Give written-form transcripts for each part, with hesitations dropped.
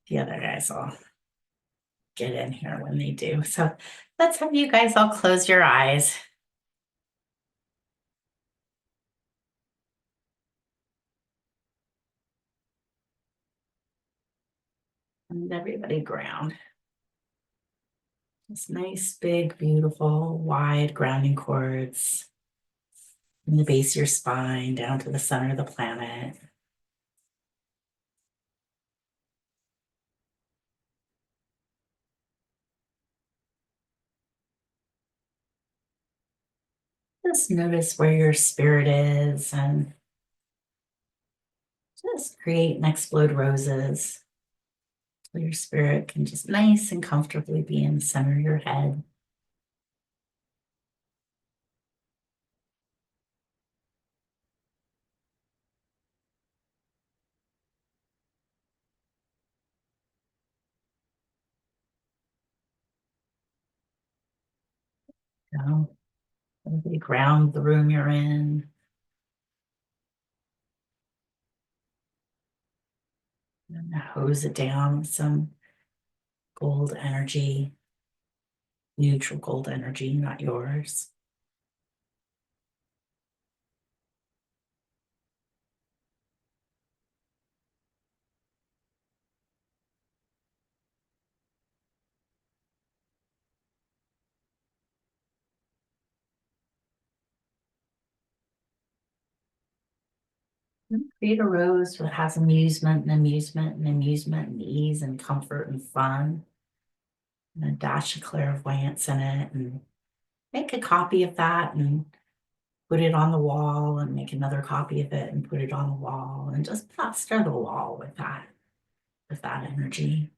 The other guys will get in here when they do. So let's have you guys all close your eyes and everybody ground. This nice, big, beautiful, wide grounding cords from the base of your spine down to the center of the planet. Just notice where your spirit is and just create and explode roses so your spirit can just nice and comfortably be in the center of your head. You know, everybody ground the room you're in. And hose it down with some gold energy, neutral gold energy, not yours. Create a rose that has amusement and amusement and amusement and ease and comfort and fun, and a dash of clairvoyance in it. And make a copy of that and put it on the wall, and make another copy of it and put it on the wall, and just plaster the wall with that energy.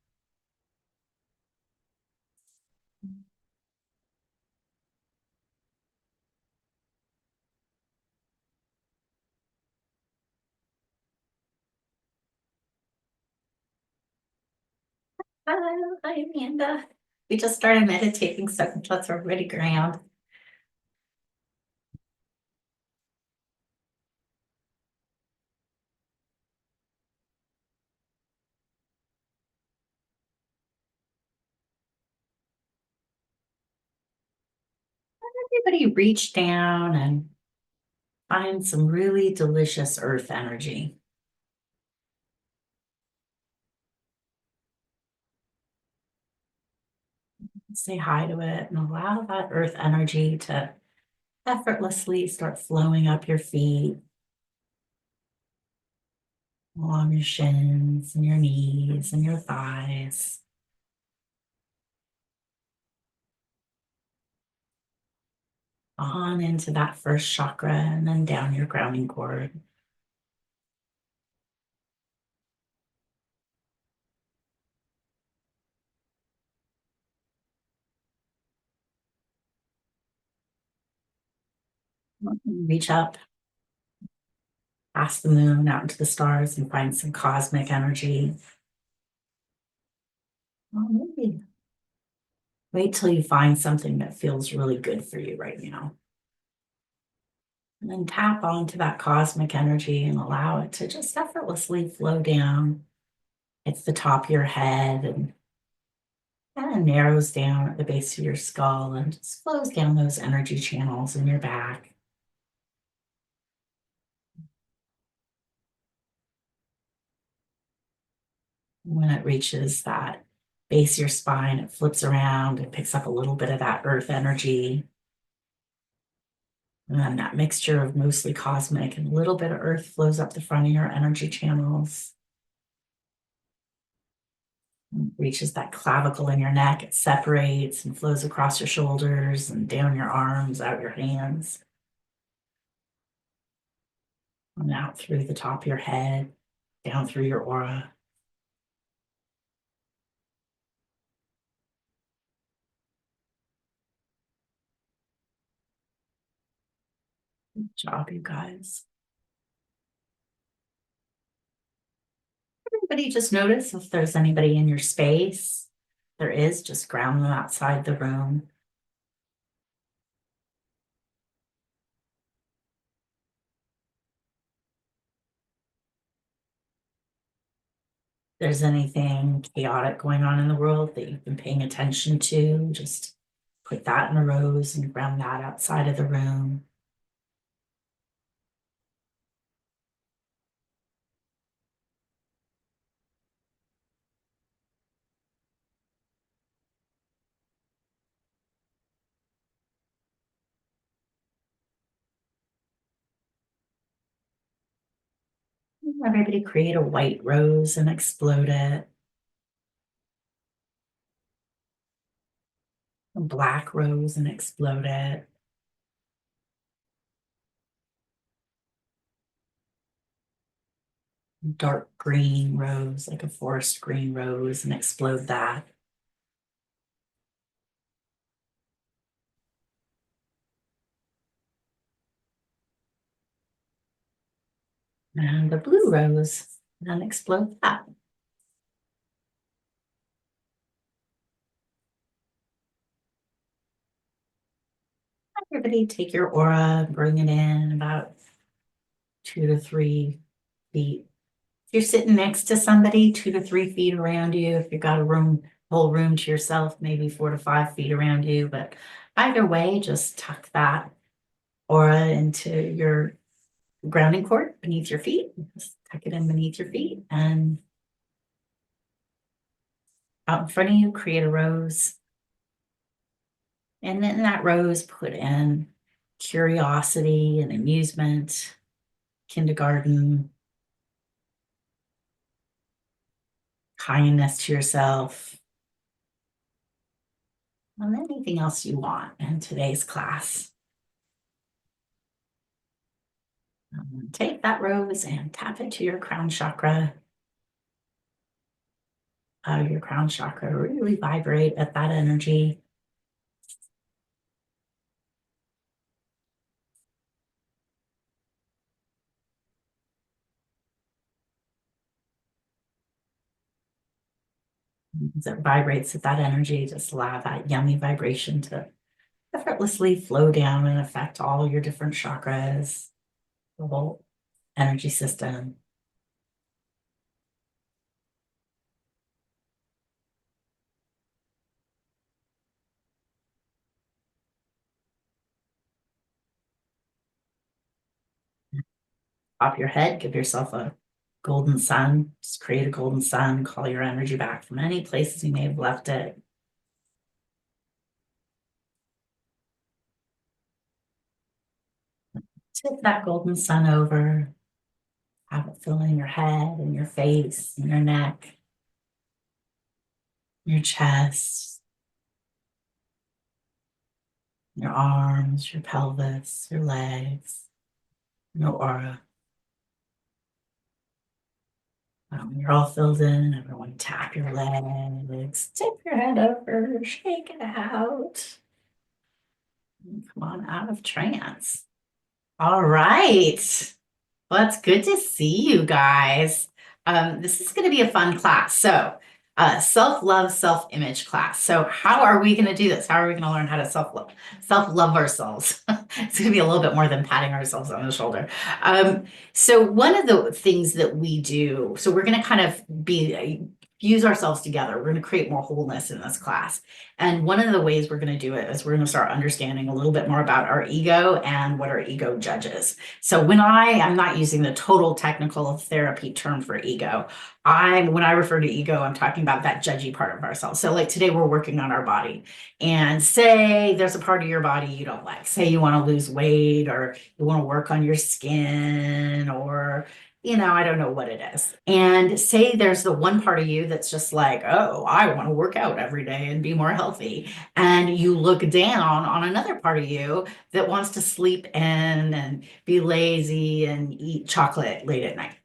Hi, Amanda. We just started meditating, so let's already ground. Everybody reach down and find some really delicious earth energy. Say hi to it and allow that earth energy to effortlessly start flowing up your feet, along your shins and your knees and your thighs, on into that first chakra and then down your grounding cord. Reach up past the moon out into the stars and find some cosmic energy. Well, maybe wait till you find something that feels really good for you right now. And then tap onto that cosmic energy and allow it to just effortlessly flow down. It's the top of your head and kind of narrows down at the base of your skull and just flows down those energy channels in your back. When it reaches that base of your spine, it flips around and picks up a little bit of that earth energy. And then that mixture of mostly cosmic and a little bit of earth flows up the front of your energy channels. And reaches that clavicle in your neck. It separates and flows across your shoulders and down your arms, out your hands, and out through the top of your head, down through your aura. Good job, you guys. Everybody just notice if there's anybody in your space. There is, just ground them outside the room. there's anything chaotic going on in the world that you've been paying attention to, just put that in a rose and ground that outside of the room. Everybody create a white rose and explode it. A black rose and explode it. Dark green rose, like a forest green rose, and explode that. And a blue rose, and explode that. Everybody take your aura, bring it in about 2 to 3 feet. If you're sitting next to somebody, 2 to 3 feet around you. If you've got a room, whole room to yourself, maybe 4 to 5 feet around you. But either way, just tuck that aura into your grounding cord beneath your feet. Just tuck it in beneath your feet, and out in front of you, create a rose. And in that rose, put in curiosity and amusement, kindergarten, kindness to yourself, and anything else you want in today's class. Take that rose and tap into your crown chakra. Your crown chakra, really vibrate at that energy. As it vibrates at that energy, just allow that yummy vibration to effortlessly flow down and affect all your different chakras, the whole energy system. Pop your head, give yourself a golden sun. Just create a golden sun, call your energy back from any places you may have left it. Tip that golden sun over. Have it fill in your head and your face and your neck, your chest, your arms, your pelvis, your legs, your aura. When you're all filled in, everyone tap your legs, tip your head over, shake it out. And come on out of trance. All right. Well, it's good to see you guys. This is going to be a fun class. So, self-love, self-image class. So, how are we going to do this? How are we going to learn how to self-love ourselves? It's going to be a little bit more than patting ourselves on the shoulder. So, one of the things that we do, so we're going to kind of fuse ourselves together. We're going to create more wholeness in this class. And one of the ways we're going to do it is we're going to start understanding a little bit more about our ego and what our ego judges. So when I'm not using the total technical therapy term for ego, when I refer to ego, I'm talking about that judgy part of ourselves. So like today we're working on our body, and say there's a part of your body you don't like. Say you want to lose weight, or you want to work on your skin, or I don't know what it is. And say there's the one part of you that's just like, oh, I want to work out every day and be more healthy. And you look down on another part of you that wants to sleep in and be lazy and eat chocolate late at night.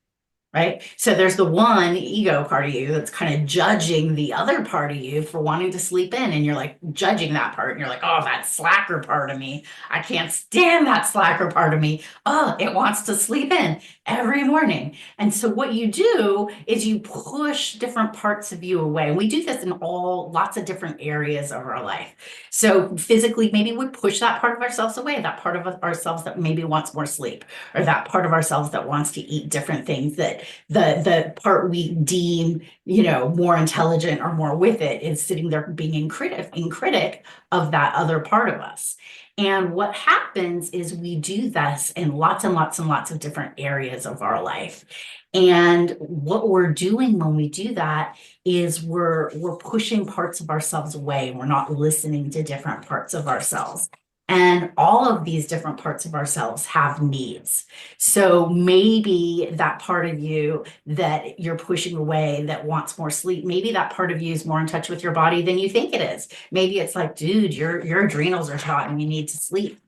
Right? So there's the one ego part of you that's kind of judging the other part of you for wanting to sleep in. And you're like judging that part. And you're like, oh, that slacker part of me. I can't stand that slacker part of me. Oh, it wants to sleep in every morning. And so what you do is you push different parts of you away. We do this in lots of different areas of our life. So physically, maybe we push that part of ourselves away, that part of ourselves that maybe wants more sleep, or that part of ourselves that wants to eat different things that the part we deem, more intelligent or more with it is sitting there being in critic of that other part of us. And what happens is we do this in lots and lots and lots of different areas of our life. And what we're doing when we do that is we're pushing parts of ourselves away. We're not listening to different parts of ourselves. And all of these different parts of ourselves have needs. So maybe that part of you that you're pushing away that wants more sleep, maybe that part of you is more in touch with your body than you think it is. Maybe it's like, dude, your adrenals are shot and you need to sleep.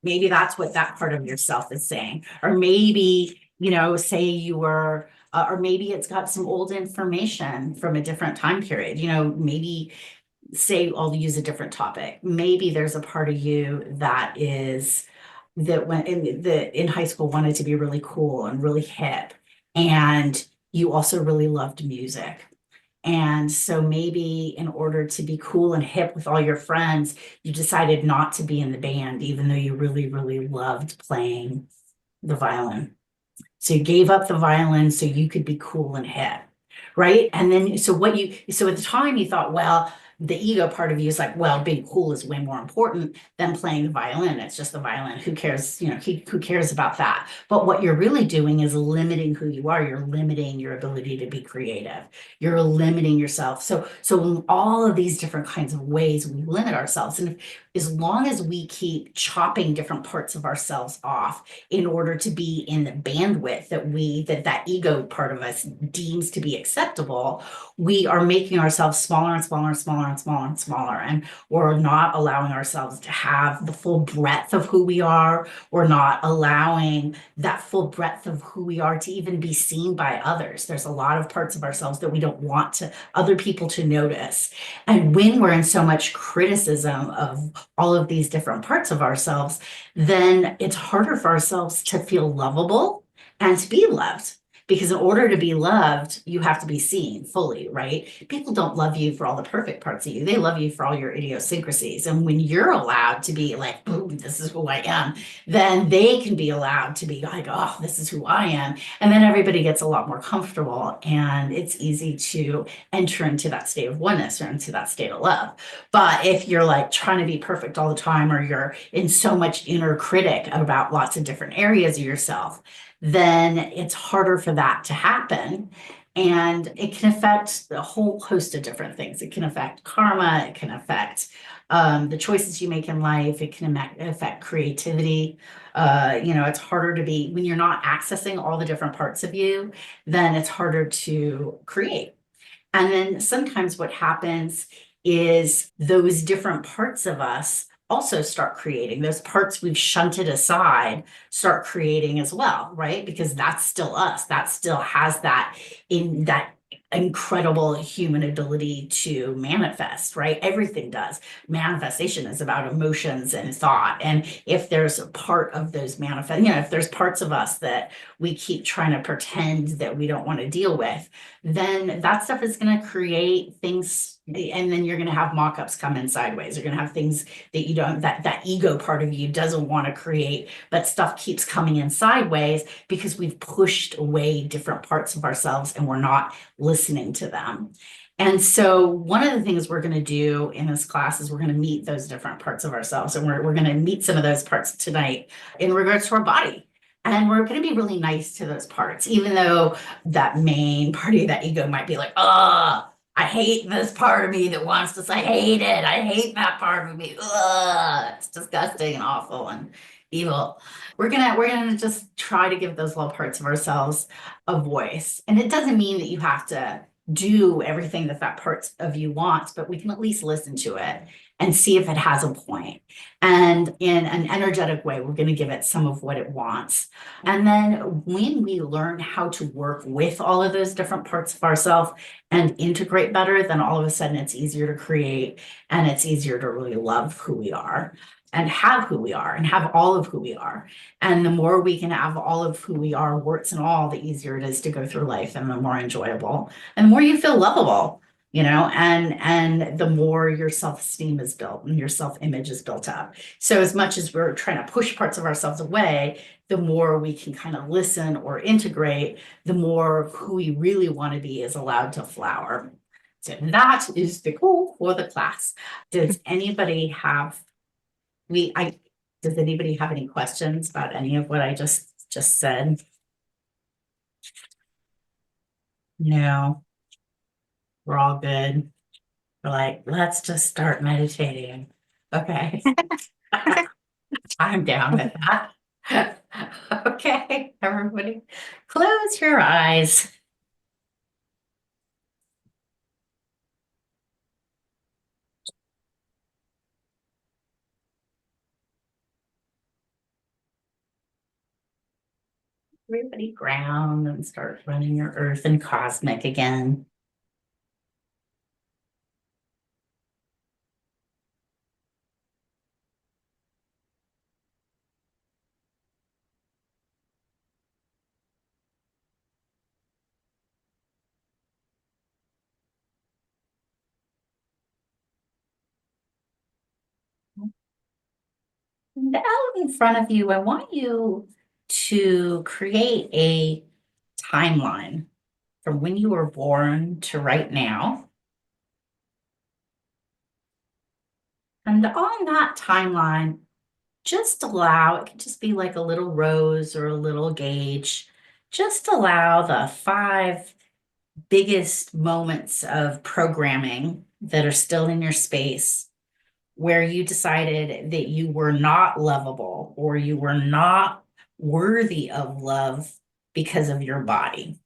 Maybe that's what that part of yourself is saying. Or maybe, say you were, or maybe it's got some old information from a different time period. Maybe say I'll use a different topic. Maybe there's a part of you that when in high school wanted to be really cool and really hip, and you also really loved music. And so maybe in order to be cool and hip with all your friends, you decided not to be in the band, even though you really, really loved playing the violin. So you gave up the violin so you could be cool and hip, right? And then, so at the time you thought, well, the ego part of you is like, well, being cool is way more important than playing the violin. It's just the violin. Who cares? Who cares about that? But what you're really doing is limiting who you are. You're limiting your ability to be creative. You're limiting yourself. So in all of these different kinds of ways, we limit ourselves. And as long as we keep chopping different parts of ourselves off in order to be in the bandwidth that ego part of us deems to be acceptable, we are making ourselves smaller and smaller and smaller and smaller and smaller. And we're not allowing ourselves to have the full breadth of who we are. We're not allowing that full breadth of who we are to even be seen by others. There's a lot of parts of ourselves that we don't want other people to notice. And when we're in so much criticism of all of these different parts of ourselves, then it's harder for ourselves to feel lovable and to be loved. Because in order to be loved, you have to be seen fully, right? People don't love you for all the perfect parts of you. They love you for all your idiosyncrasies. And when you're allowed to be like, boom, this is who I am, then they can be allowed to be like, oh, this is who I am. And then everybody gets a lot more comfortable, and it's easy to enter into that state of oneness or into that state of love. But if you're like trying to be perfect all the time, or you're in so much inner critic about lots of different areas of yourself, then it's harder for that to happen. And it can affect a whole host of different things. It can affect karma. It can affect the choices you make in life. It can affect creativity. It's harder to be, when you're not accessing all the different parts of you, then it's harder to create. And then sometimes what happens is those different parts of us also start creating. Those parts we've shunted aside start creating as well, right? Because that's still us. That still has that incredible human ability to manifest, right? Everything does. Manifestation is about emotions and thought. And if there's a part of those if there's parts of us that we keep trying to pretend that we don't want to deal with, then that stuff is going to create things. And then you're going to have mock-ups come in sideways. You're going to have things that you don't, that ego part of you doesn't want to create, but stuff keeps coming in sideways because we've pushed away different parts of ourselves and we're not listening to them. And so one of the things we're going to do in this class is we're going to meet those different parts of ourselves. And we're going to meet some of those parts tonight in regards to our body. And we're going to be really nice to those parts, even though that main part of that ego might be like, oh, I hate this part of me that wants to say, I hate it. I hate that part of me. Ugh, it's disgusting and awful and evil. We're gonna just try to give those little parts of ourselves a voice. And it doesn't mean that you have to do everything that part of you wants, but we can at least listen to it and see if it has a point. And in an energetic way, we're going to give it some of what it wants. And then when we learn how to work with all of those different parts of ourselves and integrate better, then all of a sudden it's easier to create, and it's easier to really love who we are and have who we are and have all of who we are. And the more we can have all of who we are, warts and all, the easier it is to go through life, and the more enjoyable and the more you feel lovable, and the more your self-esteem is built and your self-image is built up. So as much as we're trying to push parts of ourselves away, the more we can kind of listen or integrate, the more who we really want to be is allowed to flower. So that is the goal for the class. Does anybody have does anybody have any questions about any of what I just said? No, we're all good. We're like, let's just start meditating. Okay. I'm down with that. Okay, everybody, close your eyes. Everybody ground and start running your earth and cosmic again. And out in front of you, I want you to create a timeline from when you were born to right now. And on that timeline, just allow, it could just be like a little rose or a little gauge. Just allow the 5 biggest moments of programming that are still in your space where you decided that you were not lovable or you were not worthy of love because of your body.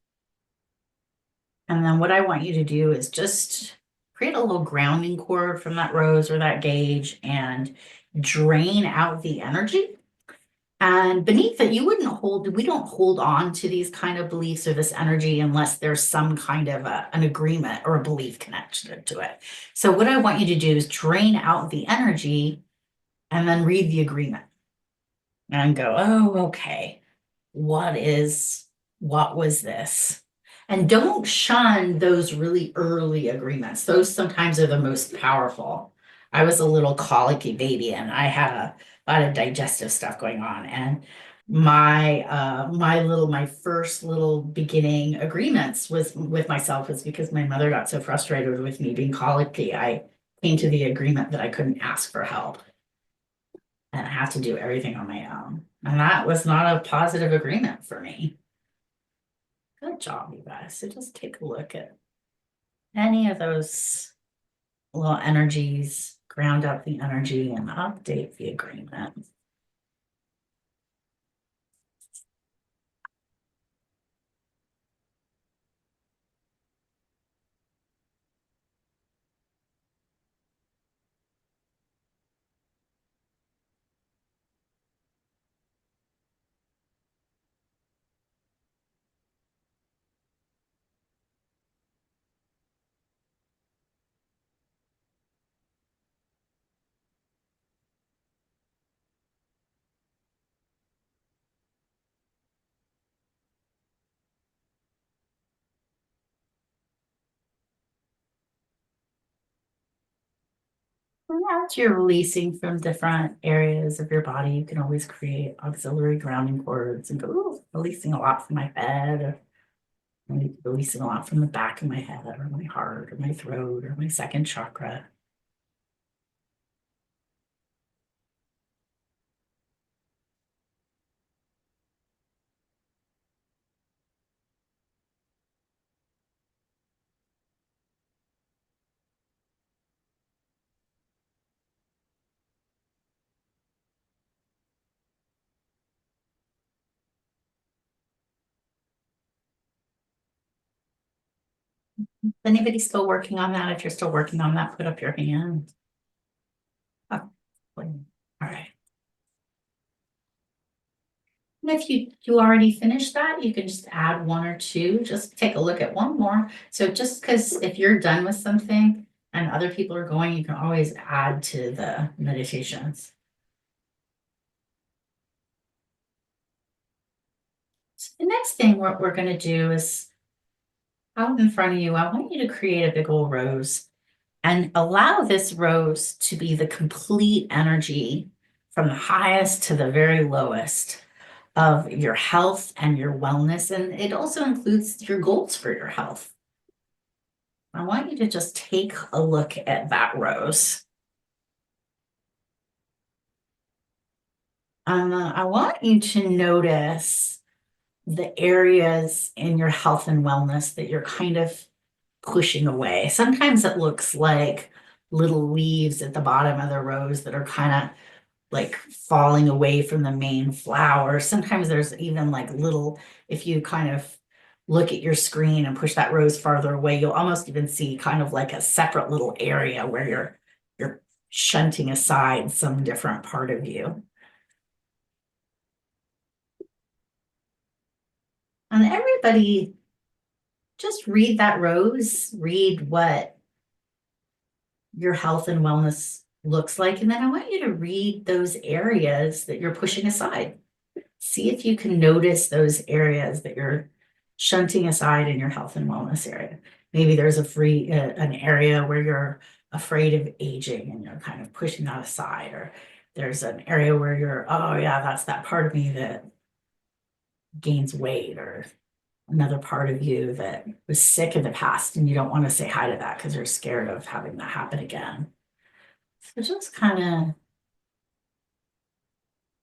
And then what I want you to do is just create a little grounding cord from that rose or that gauge and drain out the energy. And beneath it, we don't hold on to these kind of beliefs or this energy unless there's some kind of an agreement or a belief connected to it. So what I want you to do is drain out the energy and then read the agreement and go, oh, okay, what was this? And don't shun those really early agreements. Those sometimes are the most powerful. I was a little colicky baby and I had a lot of digestive stuff going on. And my first little beginning agreements with myself was because my mother got so frustrated with me being colicky. I came to the agreement that I couldn't ask for help and I have to do everything on my own. And that was not a positive agreement for me. Good job, you guys. So just take a look at any of those little energies, ground up the energy and update the agreement. And as you're releasing from different areas of your body, you can always create auxiliary grounding cords and go, ooh, releasing a lot from my head, or maybe releasing a lot from the back of my head, or my heart, or my throat, or my second chakra. Is anybody still working on that? If you're still working on that, put up your hand. Oh, all right. And if you already finished that, you can just add 1 or 2, just take a look at one more. So just because if you're done with something and other people are going, you can always add to the meditations. So the next thing what we're going to do is out in front of you, I want you to create a big old rose and allow this rose to be the complete energy from the highest to the very lowest of your health and your wellness, and it also includes your goals for your health. I want you to just take a look at that rose. I want you to notice the areas in your health and wellness that you're kind of pushing away. Sometimes it looks like little leaves at the bottom of the rose that are kind of like falling away from the main flower. Sometimes there's even like little, if you kind of look at your screen and push that rose farther away, you'll almost even see kind of like a separate little area where you're shunting aside some different part of you. And everybody just read that rose, read what your health and wellness looks like. And then I want you to read those areas that you're pushing aside. See if you can notice those areas that you're shunting aside in your health and wellness area. Maybe there's an area where you're afraid of aging and you're kind of pushing that aside, or there's an area where you're, oh yeah, that's that part of me that gains weight, or another part of you that was sick in the past and you don't want to say hi to that because you're scared of having that happen again. So just kind of,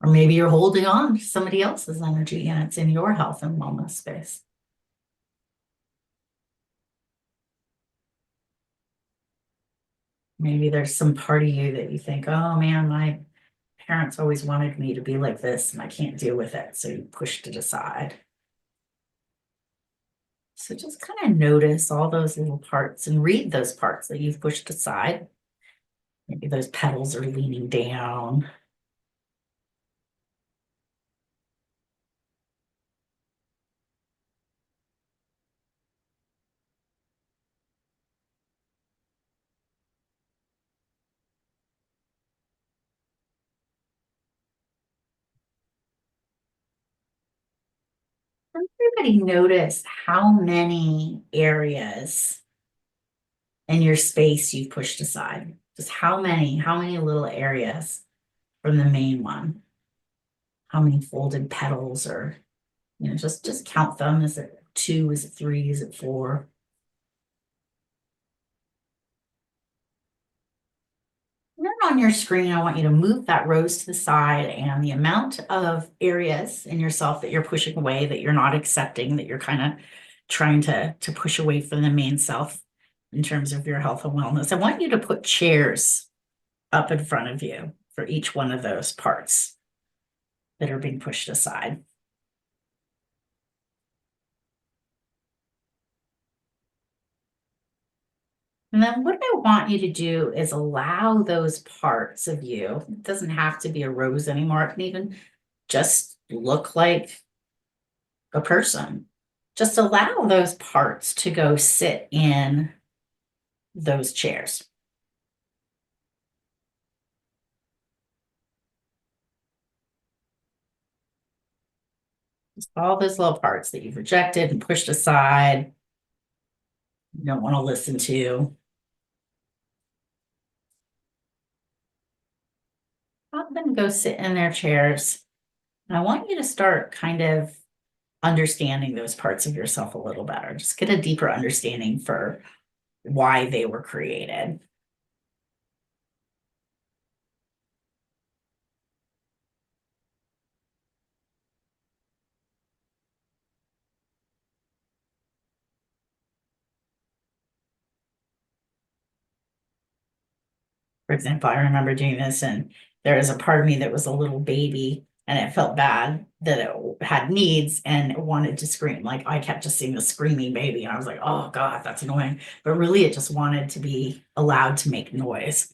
or maybe you're holding on to somebody else's energy and it's in your health and wellness space. Maybe there's some part of you that you think, oh man, my parents always wanted me to be like this and I can't deal with it. So you pushed it aside. So just kind of notice all those little parts and read those parts that you've pushed aside. Maybe those petals are leaning down. Everybody notice how many areas in your space you've pushed aside. Just how many little areas from the main one? How many folded petals, or just count them. Is it two? Is it three? Is it four? And then on your screen, I want you to move that rose to the side, and the amount of areas in yourself that you're pushing away, that you're not accepting, that you're kind of trying to push away from the main self in terms of your health and wellness. I want you to put chairs up in front of you for each one of those parts that are being pushed aside. And then what I want you to do is allow those parts of you, it doesn't have to be a rose anymore. It can even just look like a person. Just allow those parts to go sit in those chairs. Just all those little parts that you've rejected and pushed aside, you don't want to listen to. Have them go sit in their chairs. And I want you to start kind of understanding those parts of yourself a little better. Just get a deeper understanding for why they were created. For example, I remember doing this, and there was a part of me that was a little baby, and it felt bad that it had needs and it wanted to scream. Like I kept just seeing the screaming baby, and I was like, oh God, that's annoying. But really, it just wanted to be allowed to make noise.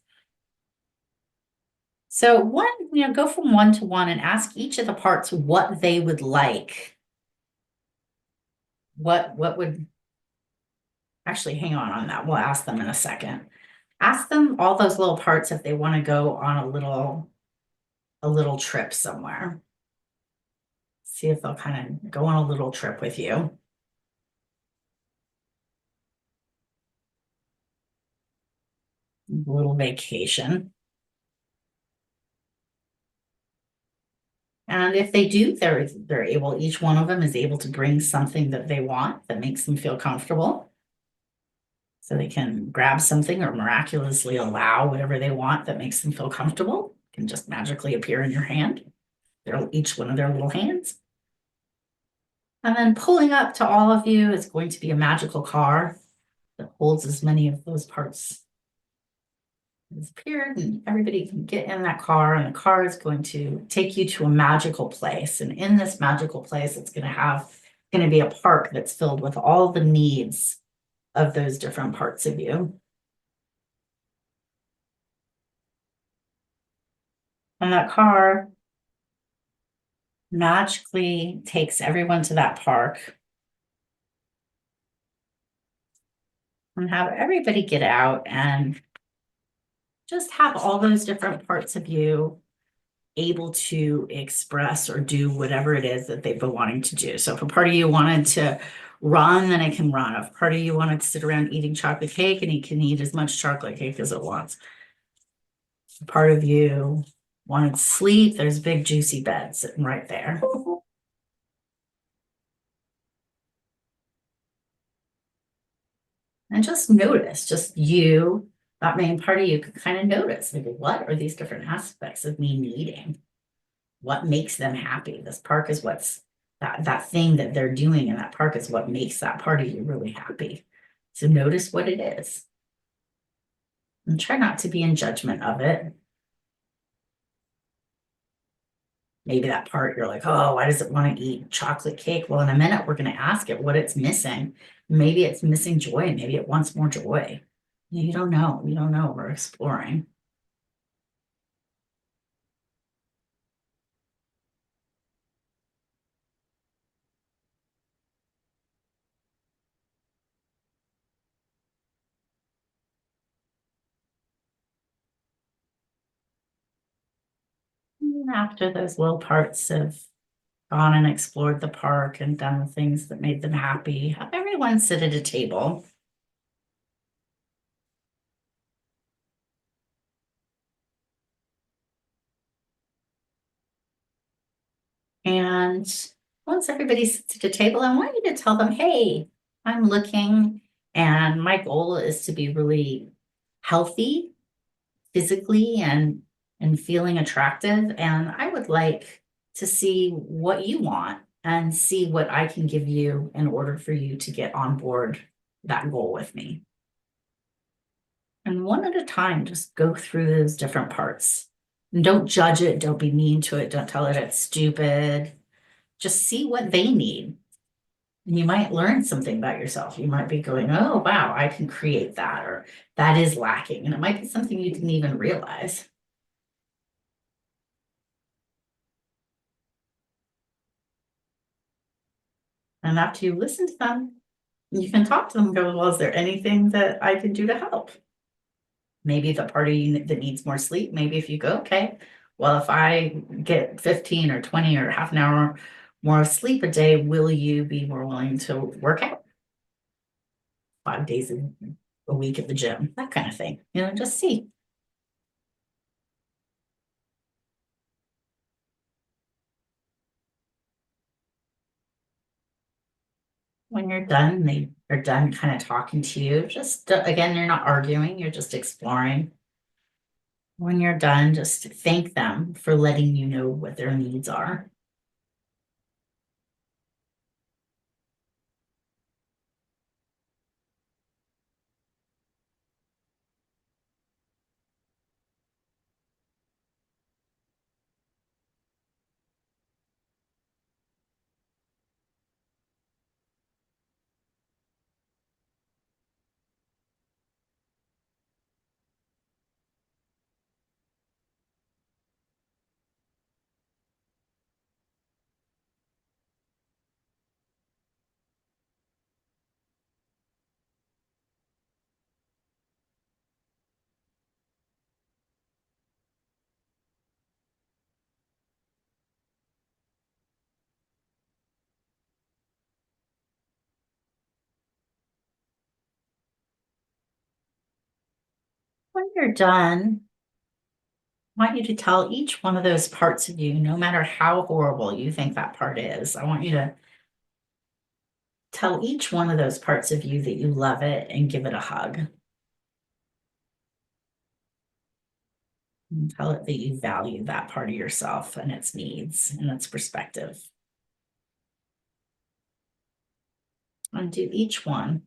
So go from one to one and ask each of the parts what they would like. What would actually hang on that. We'll ask them in a second. Ask them, all those little parts, if they want to go on a little trip somewhere. See if they'll kind of go on a little trip with you. A little vacation. And if they do, they're able, each one of them is able to bring something that they want that makes them feel comfortable. So they can grab something or miraculously allow whatever they want that makes them feel comfortable, can just magically appear in your hand. They're each one of their little hands. And then pulling up to all of you is going to be a magical car that holds as many of those parts as appeared, and everybody can get in that car, and the car is going to take you to a magical place. And in this magical place, it's going to be a park that's filled with all the needs of those different parts of you. And that car magically takes everyone to that park and have everybody get out and just have all those different parts of you able to express or do whatever it is that they've been wanting to do. So if a part of you wanted to run, then it can run. If part of you wanted to sit around eating chocolate cake, and it can eat as much chocolate cake as it wants. If part of you wanted to sleep, there's a big juicy bed sitting right there. And just notice, just you, that main part of you could kind of notice, like, what are these different aspects of me needing? What makes them happy? This park is what's that thing that they're doing in that park is what makes that part of you really happy. So notice what it is. And try not to be in judgment of it. Maybe that part you're like, oh, why does it want to eat chocolate cake? Well, in a minute, we're going to ask it what it's missing. Maybe it's missing joy. Maybe it wants more joy. You don't know. You don't know. We're exploring. And after those little parts have gone and explored the park and done the things that made them happy, have everyone sit at a table. And once everybody sits at a table, I want you to tell them, hey, I'm looking, and my goal is to be really healthy physically and feeling attractive. And I would like to see what you want and see what I can give you in order for you to get on board that goal with me. And one at a time, just go through those different parts. And don't judge it, don't be mean to it, don't tell it it's stupid. Just see what they need. And you might learn something about yourself. You might be going, oh, wow, I can create that, or that is lacking. And it might be something you didn't even realize. And after you listen to them, you can talk to them and go, well, is there anything that I can do to help? Maybe the part of you that needs more sleep, maybe if you go, okay, well, if I get 15 or 20 or half an hour more of sleep a day, will you be more willing to work out 5 days a week at the gym? That kind of thing. Just see. When you're done, they are done kind of talking to you. Just again, you're not arguing, you're just exploring. When you're done, just thank them for letting you know what their needs are. When you're done, want you to tell each one of those parts of you, no matter how horrible you think that part is, I want you to tell each one of those parts of you that you love it and give it a hug. And tell it that you value that part of yourself and its needs and its perspective. And do each one.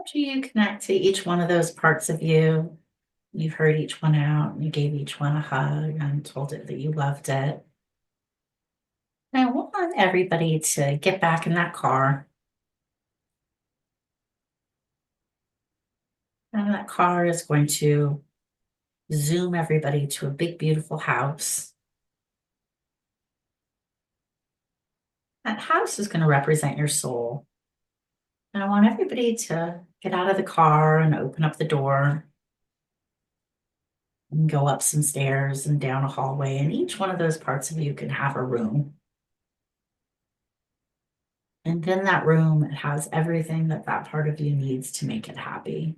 After you connect to each one of those parts of you, you've heard each one out, and you gave each one a hug and told it that you loved it. I want everybody to get back in that car. And that car is going to zoom everybody to a big, beautiful house. That house is going to represent your soul. And I want everybody to get out of the car and open up the door and go up some stairs and down a hallway. And each one of those parts of you can have a room. And in that room, it has everything that that part of you needs to make it happy.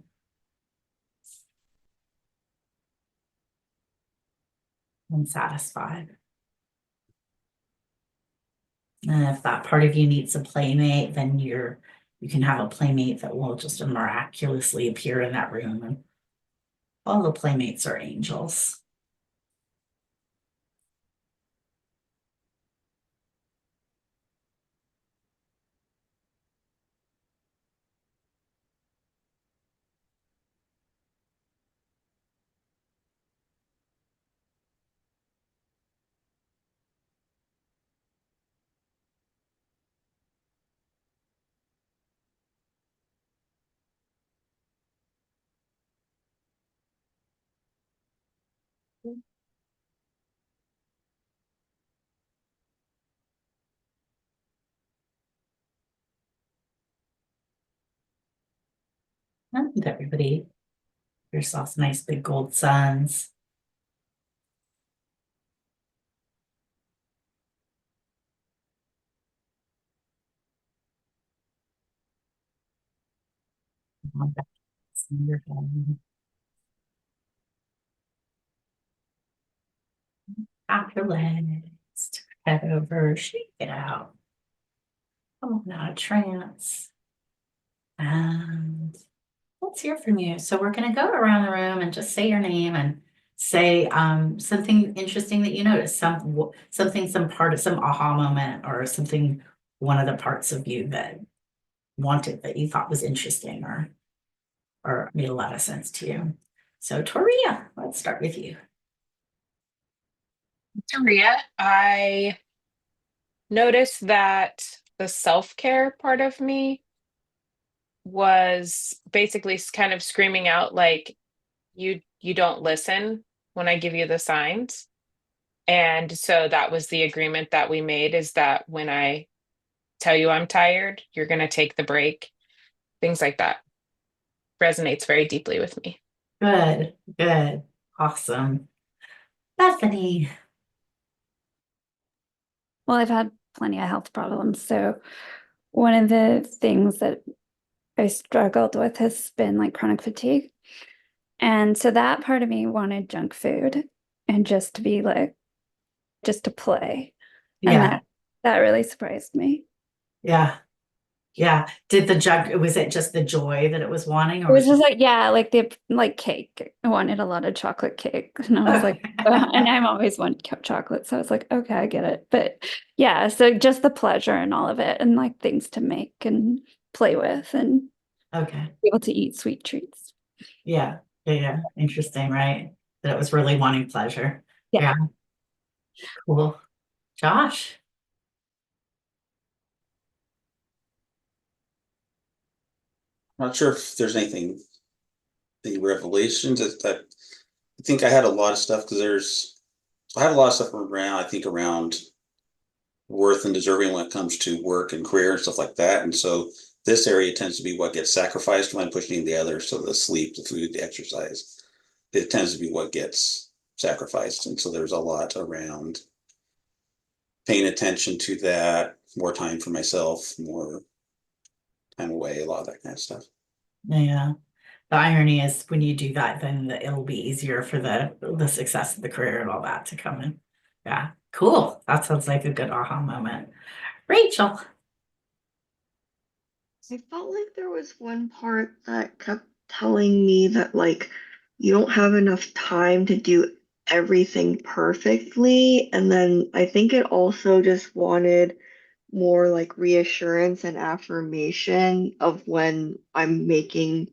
And satisfied. And if that part of you needs a playmate, then you can have a playmate that will just miraculously appear in that room. And all the playmates are angels. And everybody, yourself nice big gold suns. On back to your head. Out your legs, head over, shake it out. Come on out of trance. And let's hear from you. So we're going to go around the room and just say your name and say something interesting that you noticed, something, some part of some aha moment or something, one of the parts of you that wanted that you thought was interesting or made a lot of sense to you. So Toria, let's start with you. Maria, I noticed that the self-care part of me was basically kind of screaming out like you don't listen when I give you the signs. And so that was the agreement that we made is that when I tell you I'm tired, you're going to take the break. Things like that resonates very deeply with me. Good, good, awesome. Bethany. Well, I've had plenty of health problems. So one of the things that I struggled with has been like chronic fatigue. And so that part of me wanted junk food and just to be like, just to play. And Yeah. that really surprised me. Yeah. Yeah. Did the jug, was it just the joy that it was wanting, It or was was just like, yeah, like the like cake. I wanted a lot of chocolate cake. And I was like, and I'm always want chocolate. So I was like, okay, I get it. But yeah, so just the pleasure and all of it and like things to make and play with and okay. be able to eat sweet treats. Yeah. Yeah. Yeah. Interesting, right? That it was really wanting pleasure. Yeah. Yeah. Cool. Josh. Not sure if there's anything, any revelations. I think I had a lot of stuff because I had a lot of stuff around, I think around worth and deserving when it comes to work and career and stuff like that. And so this area tends to be what gets sacrificed when I'm pushing the other. So the sleep, the food, the exercise, it tends to be what gets sacrificed. And so there's a lot around paying attention to that, more time for myself, more time away, a lot of that kind of stuff. Yeah. The irony is when you do that, then it'll be easier for the success of the career and all that to come in. Yeah. Cool. That sounds like a good aha moment. Rachel. I felt like there was one part that kept telling me that like you don't have enough time to do everything perfectly. And then I think it also just wanted more like reassurance and affirmation of when I'm making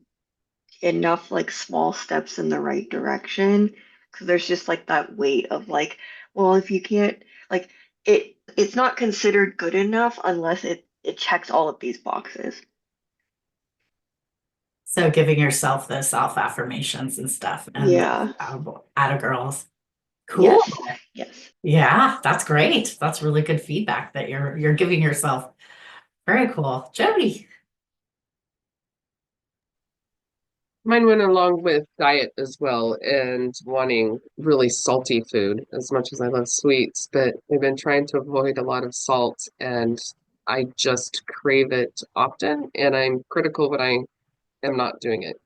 enough like small steps in the right direction. Because there's just like that weight of like, well, if you can't like it's not considered good enough unless it checks all of these boxes. So giving yourself the self affirmations and stuff and Yeah. atta girls. Cool. Yes. Yes. Yeah, that's great. That's really good feedback that you're giving yourself. Very cool. Jody. Mine went along with diet as well and wanting really salty food as much as I love sweets, but I've been trying to avoid a lot of salt and I just crave it often and I'm critical when I am not doing it.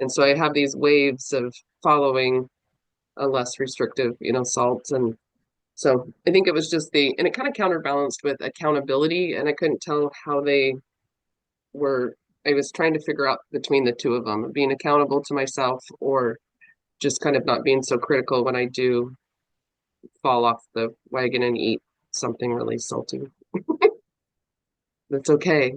And so I have these waves of following a less restrictive, salt. And so I think it was just and it kind of counterbalanced with accountability and I couldn't tell how they were. I was trying to figure out between the two of them, being accountable to myself or just kind of not being so critical when I do fall off the wagon and eat something really salty. That's okay.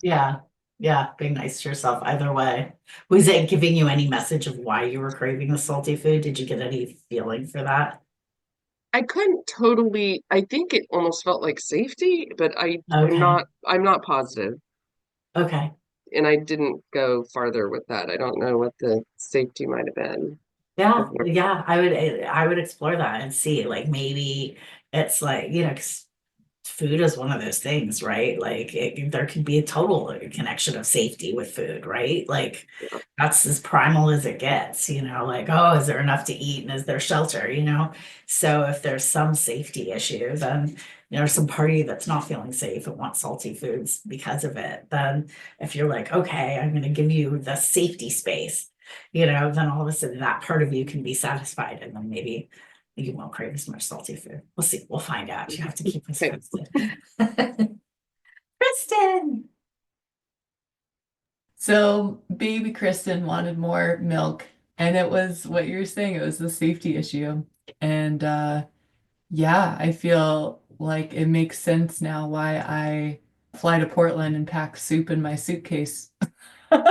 Yeah. Yeah. Being nice to yourself either way. Was it giving you any message of why you were craving the salty food? Did you get any feeling for that? I couldn't totally, I think it almost felt like safety, but Okay. I'm not positive. Okay. And I didn't go farther with that. I don't know what the safety might have been. Yeah, yeah, I would explore that and see like maybe it's like, 'cause food is one of those things, right? Like there could be a total connection of safety with food, right? Like that's as primal as it gets, like, oh, is there enough to eat and is there shelter? So if there's some safety issue, then some party that's not feeling safe and wants salty foods because of it, then if you're like, okay, I'm gonna give you the safety space, then all of a sudden that part of you can be satisfied and then maybe you won't crave as much salty food. We'll see. We'll find out. You have to keep us Okay. posted. Kristen. So baby Kristen wanted more milk, and it was what you were saying, it was the safety issue. And yeah, I feel like it makes sense now why I fly to Portland and pack soup in my suitcase. But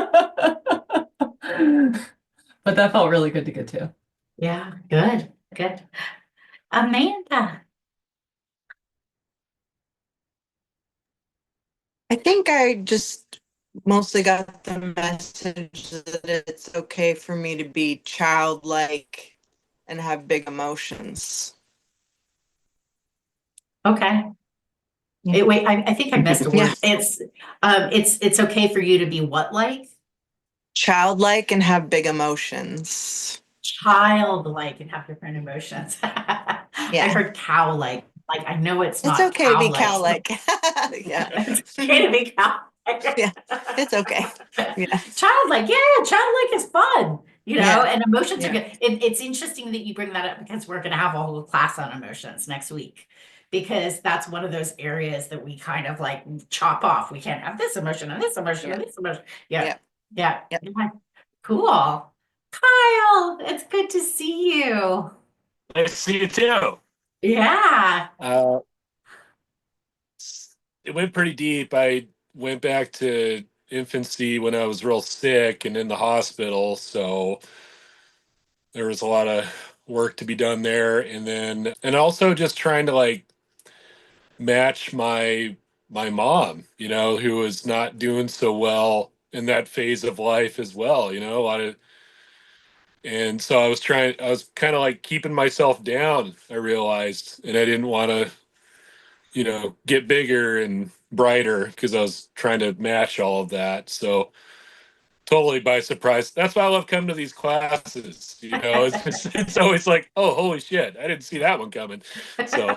that felt really good to get to. Yeah, good, good. Amanda. I think I just mostly got the message that it's okay for me to be childlike and have big emotions. Okay. Wait, I think I missed a word. Yeah. It's okay for you to be what like? Childlike and have big emotions. Childlike and have different emotions. I Yeah. heard cow-like. Like, I know it's It's not okay to be cow-like. cow-like. Yeah. It's okay to be cow-like. Yeah, it's okay. Yeah. Childlike, yeah, childlike is fun, Yeah. and emotions are Yeah. good. It's interesting that you bring that up because we're gonna have a whole class on emotions next week. Because that's one of those areas that we kind of like chop off. We can't have this emotion and this emotion and this emotion. Yeah. Yeah. Yeah. Yeah. Cool. Kyle, it's good to see you. Nice to see you too. Yeah. It went pretty deep. I went back to infancy when I was real sick and in the hospital, so there was a lot of work to be done there. And also just trying to like match my mom, who was not doing so well in that phase of life as well, a lot of. And so I was kind of like keeping myself down, I realized, and I didn't want to, get bigger and brighter because I was trying to match all of that. So totally by surprise. That's why I love coming to these classes. It's always like, oh, holy shit, I didn't see that one coming. So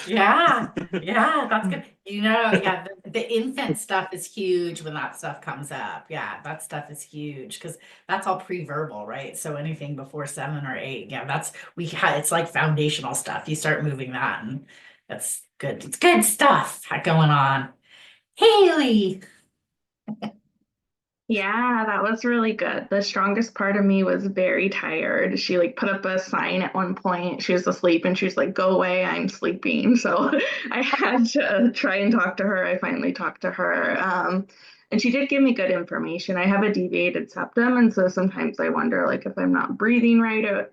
Yeah, that's good. Yeah, the infant stuff is huge when that stuff comes up. Yeah, that stuff is huge because that's all pre-verbal, right? So anything before 7 or 8, yeah, it's like foundational stuff. You start moving that, and that's good. It's good stuff going on. Haley. Yeah, that was really good. The strongest part of me was very tired. She like put up a sign at one point. She was asleep and she's like, "Go away, I'm sleeping." So I had to try and talk to her. I finally talked to her. And she did give me good information. I have a deviated septum, and so sometimes I wonder like if I'm not breathing right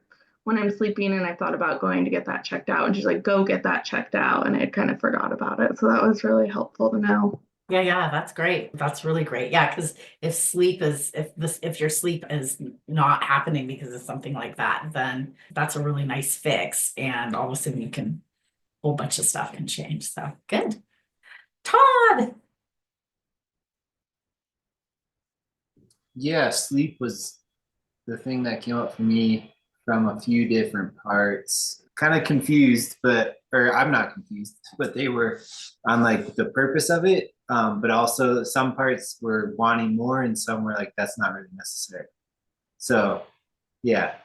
when I'm sleeping, and I thought about going to get that checked out. And she's like, "Go get that checked out." And I kind of forgot about it. So that was really helpful to know. Yeah, that's great. That's really great. Yeah, because if your sleep is not happening because of something like that, then that's a really nice fix. And all of a sudden a whole bunch of stuff can change. So good. Todd. Yeah, sleep was the thing that came up for me from a few different parts. Kind of confused, or I'm not confused, but they were on like the purpose of it. But also some parts were wanting more and some were like, that's not really necessary. So yeah.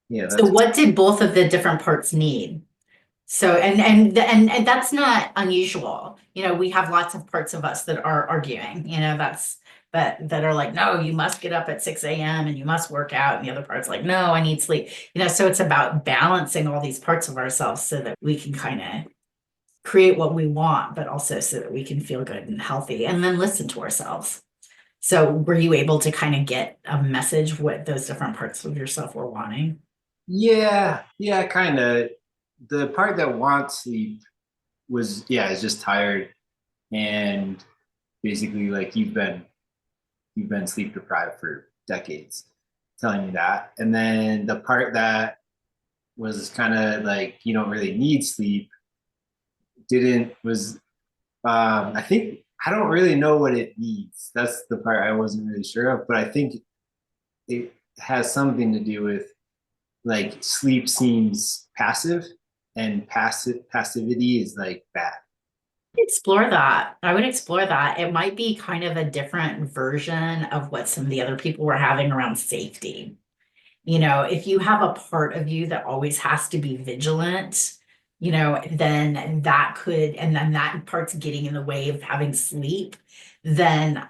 Yeah. So what did both of the different parts need? So and that's not unusual. We have lots of parts of us that are arguing, that are like, no, you must get up at 6 a.m. and you must work out. And the other part's like, no, I need sleep. So it's about balancing all these parts of ourselves so that we can kind of create what we want, but also so that we can feel good and healthy and then listen to ourselves. So were you able to kind of get a message what those different parts of yourself were wanting? Yeah, kind of. The part that wants sleep is just tired, and basically like you've been sleep deprived for decades, telling me that. And then the part that was kind of like you don't really need sleep I think I don't really know what it needs. That's the part I wasn't really sure of, but I think it has something to do with like sleep seems passive and passivity is like bad. Explore that. I would explore that. It might be kind of a different version of what some of the other people were having around safety. If you have a part of you that always has to be vigilant, then that part's getting in the way of having sleep, then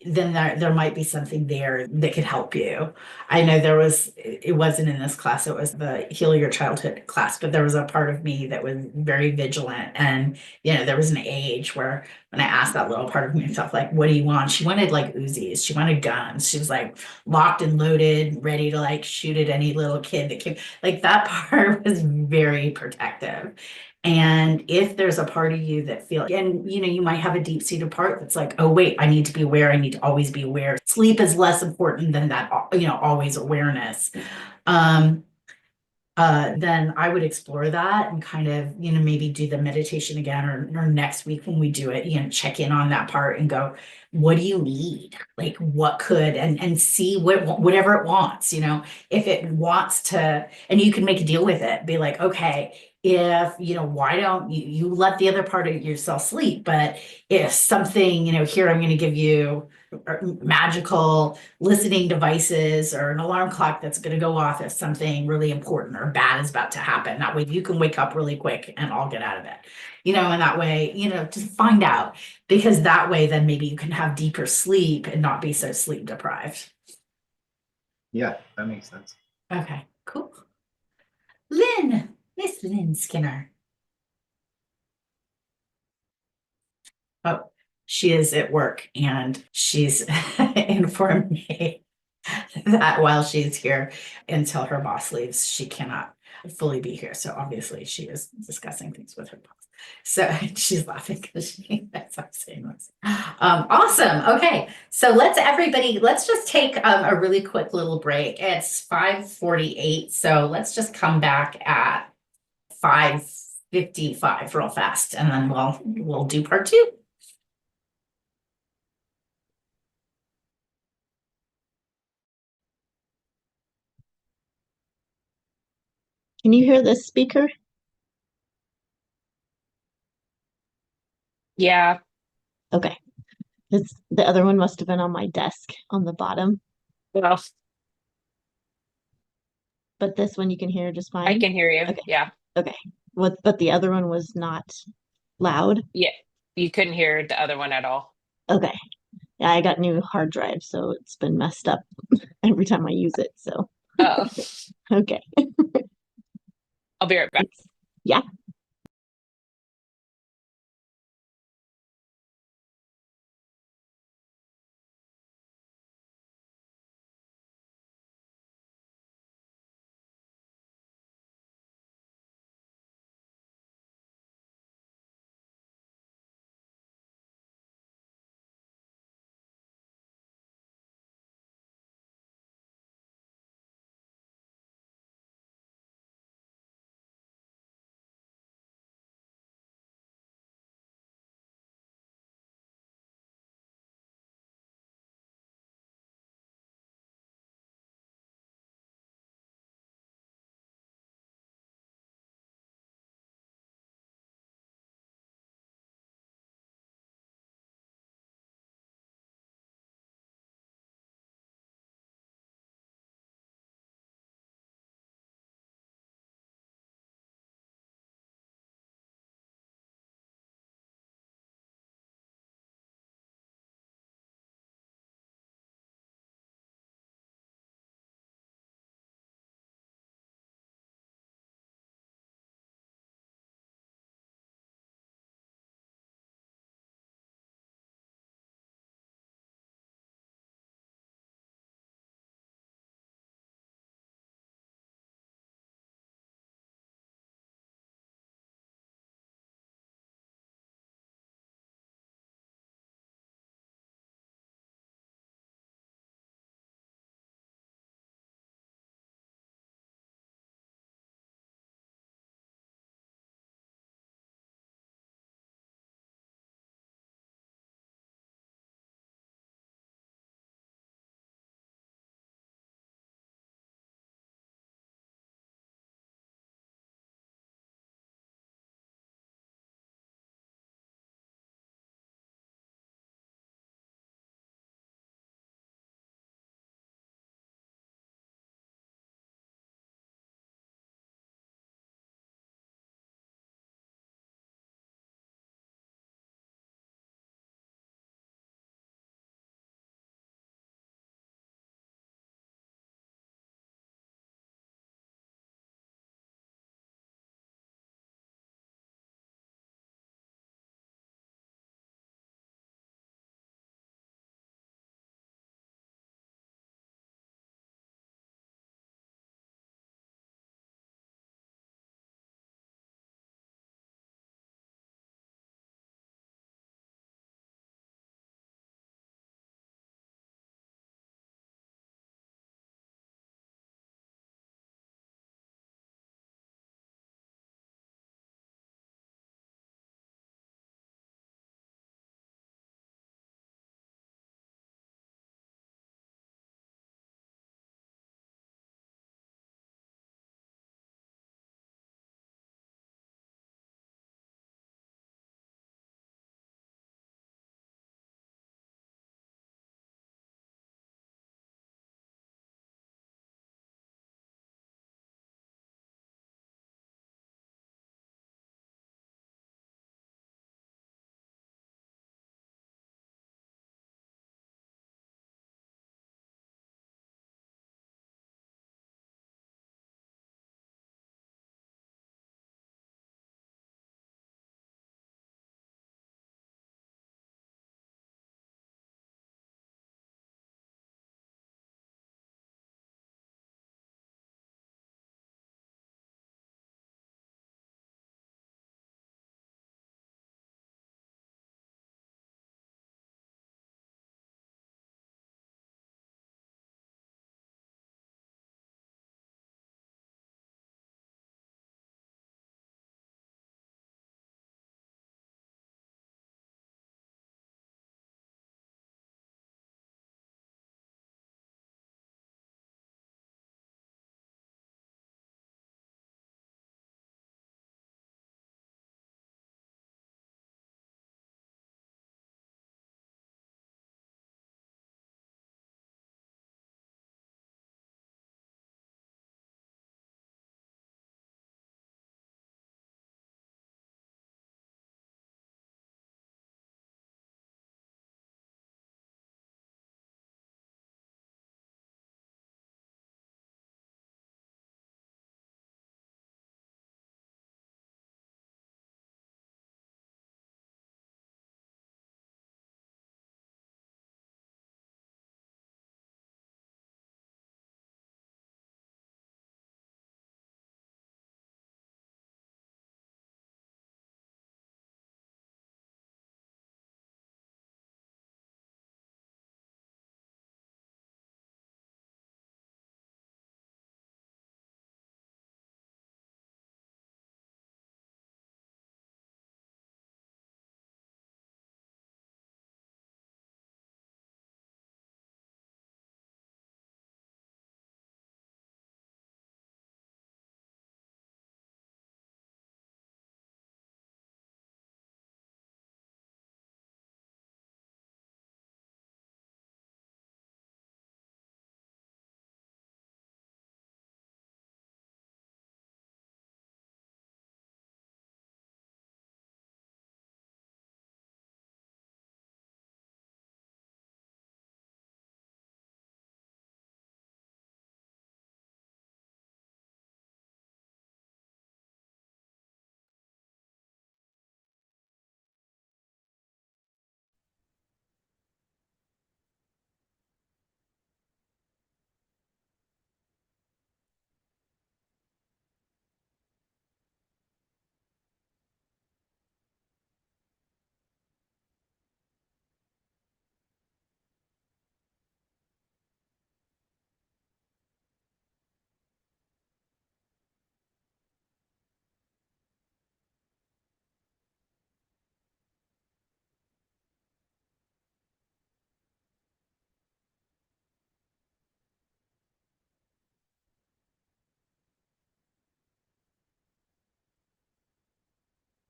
there might be something there that could help you. I know it wasn't in this class, it was the Heal Your Childhood class, but there was a part of me that was very vigilant. And, there was an age where when I asked that little part of myself, like, what do you want? She wanted like Uzis, she wanted guns. She was like locked and loaded, ready to like shoot at any little kid that came. Like that part was very protective. And if there's a part of you that you might have a deep-seated part that's like, oh, wait, I need to be aware. I need to always be aware. Sleep is less important than that, always awareness. then I would explore that and kind of, maybe do the meditation again, or next week when we do it, check in on that part and go, what do you need? Like what could, and see whatever it wants, if it wants to, and you can make a deal with it, be like, okay, if, why don't you let the other part of yourself sleep, but if something, here, I'm going to give you magical listening devices or an alarm clock that's going to go off if something really important or bad is about to happen. That way you can wake up really quick and I'll get out of it, and that way, just find out, because that way then maybe you can have deeper sleep and not be so sleep deprived. Yeah, that makes sense. Okay, cool. Miss Lynn Skinner. Oh, she is at work and she's informed me that while she's here until her boss leaves, she cannot fully be here. So obviously she is discussing things with her boss. So she's laughing because that's what I'm saying this. Awesome. Okay. So let's just take a really quick little break. It's 5:48. So let's just come back at 5:55 real fast, and then we'll do part 2. Can you hear this speaker? Yeah. Okay. The other one must have been on my desk on the bottom, Well, but this one you can hear just fine. I can hear you. Okay. Yeah. Okay. But the other one was not loud. Yeah. You couldn't hear the other one at all. Okay. Yeah, I got new hard drive, so it's been messed up every time I use it. So Oh, okay. I'll be right back. Yeah.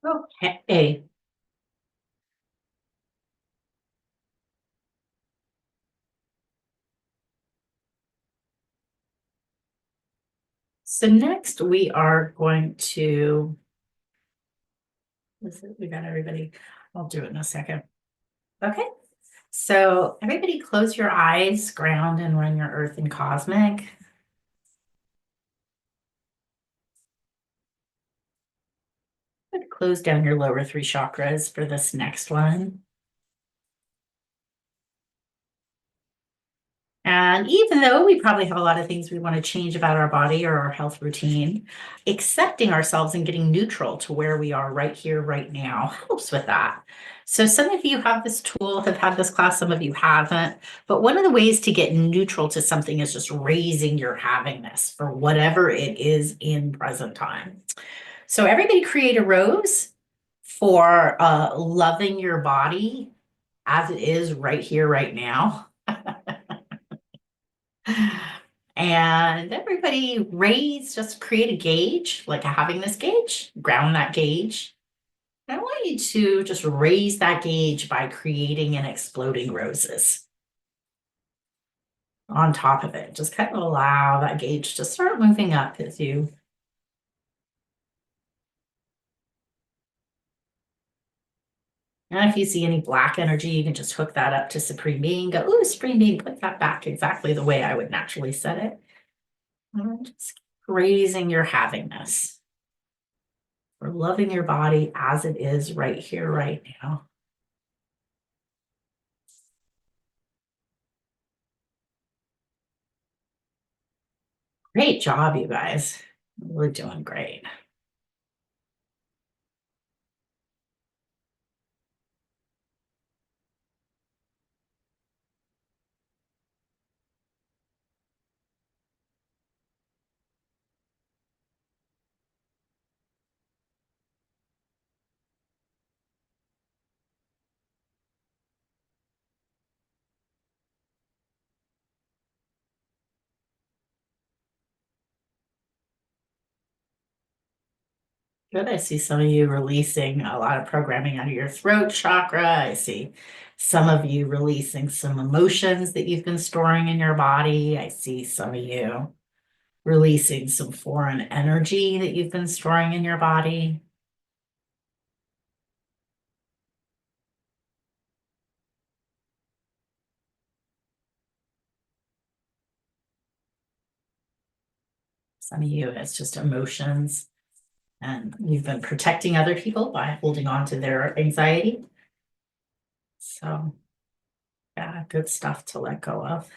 Okay. So next we are going to, we got everybody. I'll do it in a second. Okay. So everybody close your eyes, ground and run your earth and cosmic. Close down your lower three chakras for this next one. And even though we probably have a lot of things we want to change about our body or our health routine, accepting ourselves and getting neutral to where we are right here, right now helps with that. So some of you have this tool, have had this class, some of you haven't. But one of the ways to get neutral to something is just raising your havingness for whatever it is in present time. So everybody create a rose for loving your body as it is right here, right now. And everybody raise, just create a gauge, like having this gauge, ground that gauge. And I want you to just raise that gauge by creating and exploding roses on top of it. Just kind of allow that gauge to start moving up as you. And if you see any black energy, you can just hook that up to Supreme Being. Go, ooh, Supreme Being, put that back exactly the way I would naturally set it. And just raising your havingness. For loving your body as it is right here, right now. Great job, you guys. We're doing great. Good. I see some of you releasing a lot of programming out of your throat chakra. I see some of you releasing some emotions that you've been storing in your body. I see some of you releasing some foreign energy that you've been storing in your body. Some of you, it's just emotions. And you've been protecting other people by holding on to their anxiety. So, yeah, good stuff to let go of.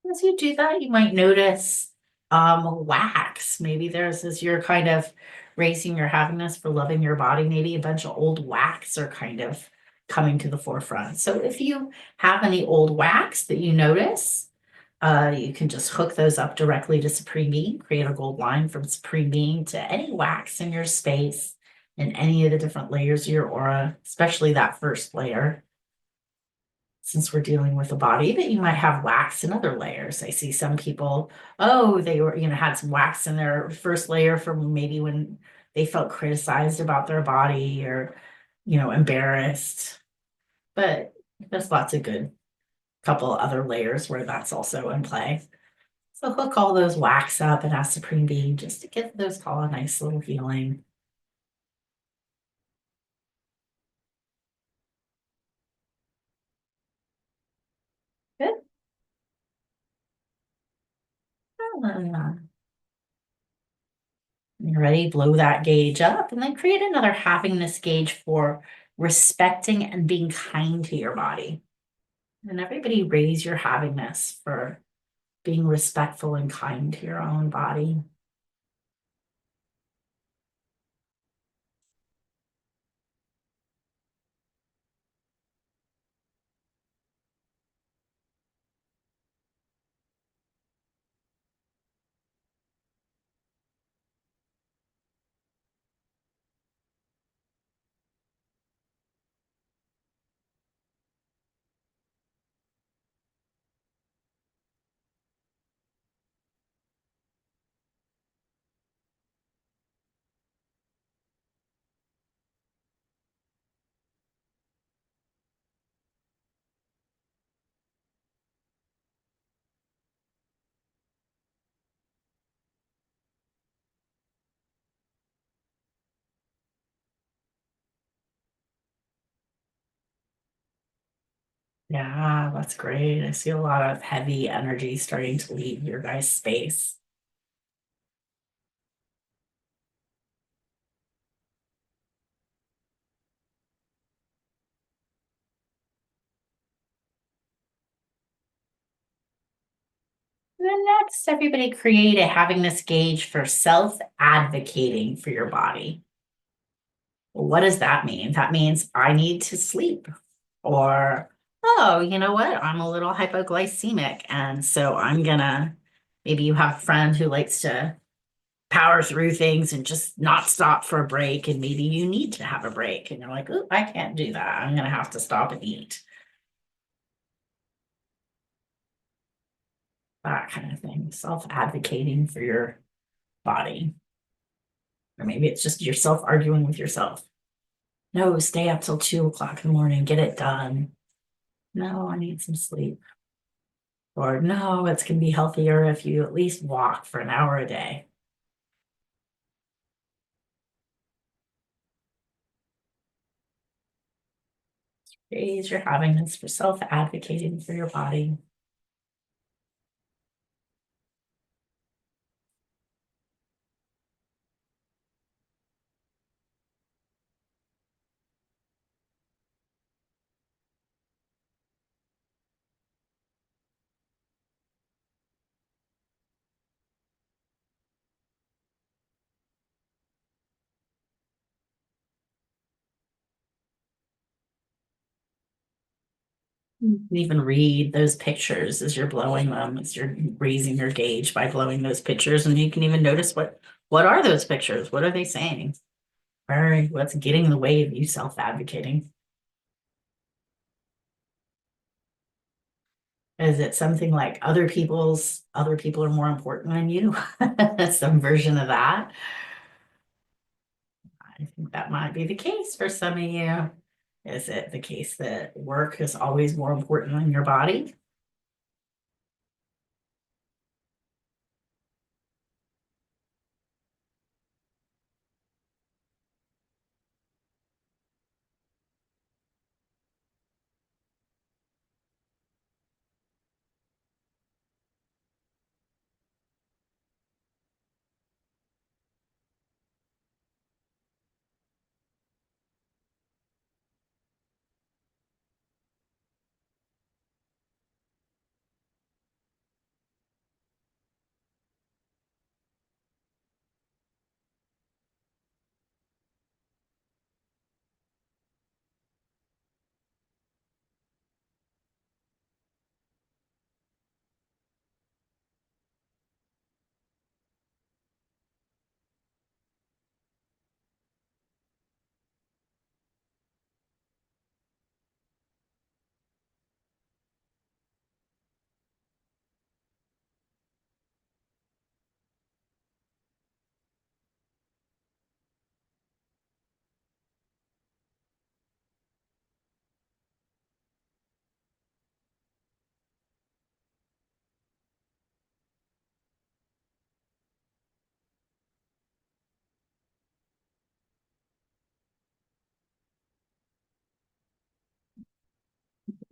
As you do that, you might notice wax. Maybe there's, as you're kind of raising your happiness for loving your body, maybe a bunch of old wax are kind of coming to the forefront. So if you have any old wax that you notice, you can just hook those up directly to Supreme Being, create a gold line from Supreme Being to any wax in your space and any of the different layers of your aura, especially that first layer. Since we're dealing with a body, that you might have wax in other layers. I see some people, oh, they were, had some wax in their first layer from maybe when they felt criticized about their body or, embarrassed. But there's lots of good couple other layers where that's also in play. So hook all those wax up and ask Supreme Being just to give those all a nice little healing. Good. You're ready, blow that gauge up and then create another happiness gauge for respecting and being kind to your body. And everybody raise your happiness for being respectful and kind to your own body. Yeah, that's great. I see a lot of heavy energy starting to leave your guys' space. And then next, everybody create a happiness gauge for self-advocating for your body. Well, what does that mean? That means I need to sleep. Or, oh, you know what? I'm a little hypoglycemic. And so I'm gonna, maybe you have a friend who likes to power through things and just not stop for a break. And maybe you need to have a break. And you're like, oh, I can't do that. I'm gonna have to stop and eat. That kind of thing. Self-advocating for your body. Or maybe it's just yourself arguing with yourself. No, stay up till 2 o'clock in the morning, get it done. No, I need some sleep. Or no, it's going to be healthier if you at least walk for an hour a day. Days you're having this for self-advocating for your body. You can even read those pictures as you're blowing them, as you're raising your gauge by blowing those pictures, and you can even notice what are those pictures? What are they saying? What's getting in the way of you self-advocating? Is it something like other people are more important than you? Some version of that. I think that might be the case for some of you. Is it the case that work is always more important than your body?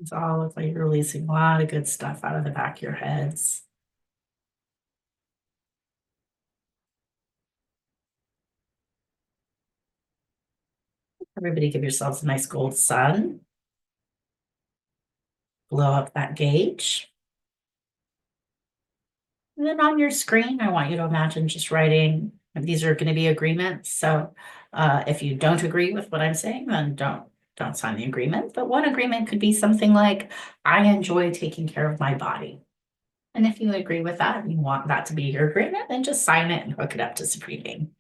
It's all look like you're releasing a lot of good stuff out of the back of your heads. Everybody give yourselves a nice gold sun. Blow up that gauge. And then on your screen, I want you to imagine just writing, and these are going to be agreements. So if you don't agree with what I'm saying, then don't sign the agreement. But one agreement could be something like, I enjoy taking care of my body. And if you agree with that and you want that to be your agreement, then just sign it and hook it up to Supreme.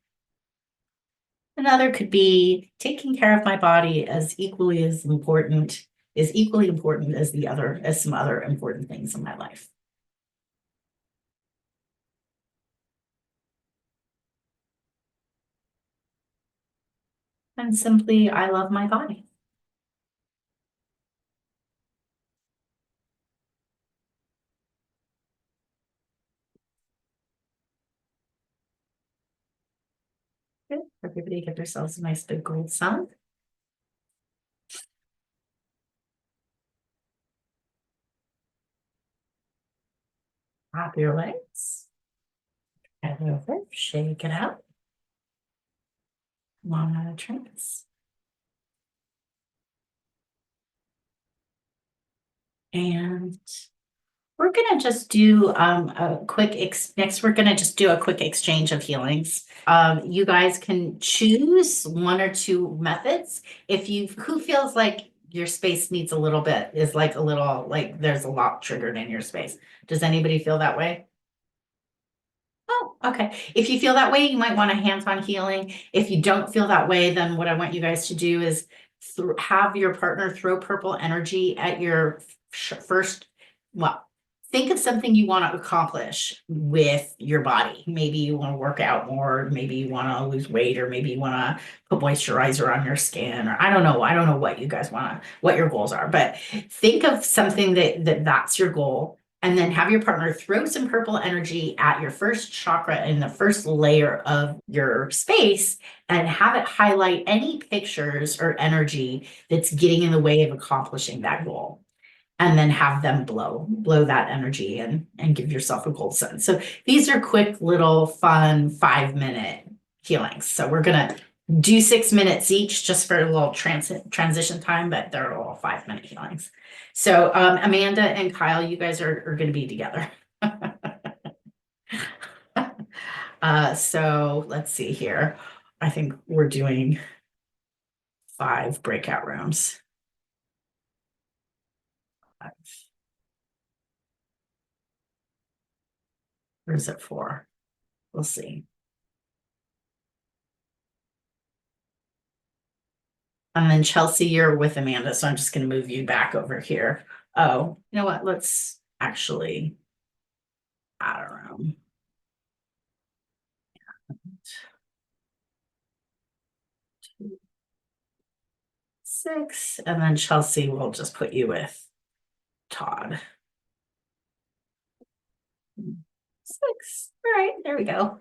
Another could be taking care of my body is equally important as some other important things in my life. And simply, I love my body. Good. Everybody give yourselves a nice big gold sun. Pop your legs. Head over, shake it out. Come on out of trance. And we're gonna just do a quick next. We're gonna just do a quick exchange of healings. You guys can choose one or two methods. If you who feels like your space needs a little bit, is like a little like there's a lot triggered in your space. Does anybody feel that way? Oh, okay. If you feel that way, you might want a hands-on healing. If you don't feel that way, then what I want you guys to do is have your partner throw purple energy at your first. Well, think of something you want to accomplish with your body. Maybe you want to work out more, maybe you want to lose weight, or maybe you want to put moisturizer on your skin, or I don't know. I don't know what you guys want to, what your goals are, but think of something that's your goal. And then have your partner throw some purple energy at your first chakra in the first layer of your space and have it highlight any pictures or energy that's getting in the way of accomplishing that goal. And then have them blow that energy and give yourself a gold sun. So these are quick little fun 5-minute healings. So we're gonna do 6 minutes each just for a little transition time, but they're all 5-minute healings. So Amanda and Kyle, you guys are going to be together. So let's see here. I think we're doing 5 breakout rooms. 5. Or is it 4? We'll see. And then Chelsea, you're with Amanda, so I'm just going to move you back over here. Oh, you know what? Let's actually add a room. 2, 6, and then Chelsea, we'll just put you with Todd. 6. All right, there we go.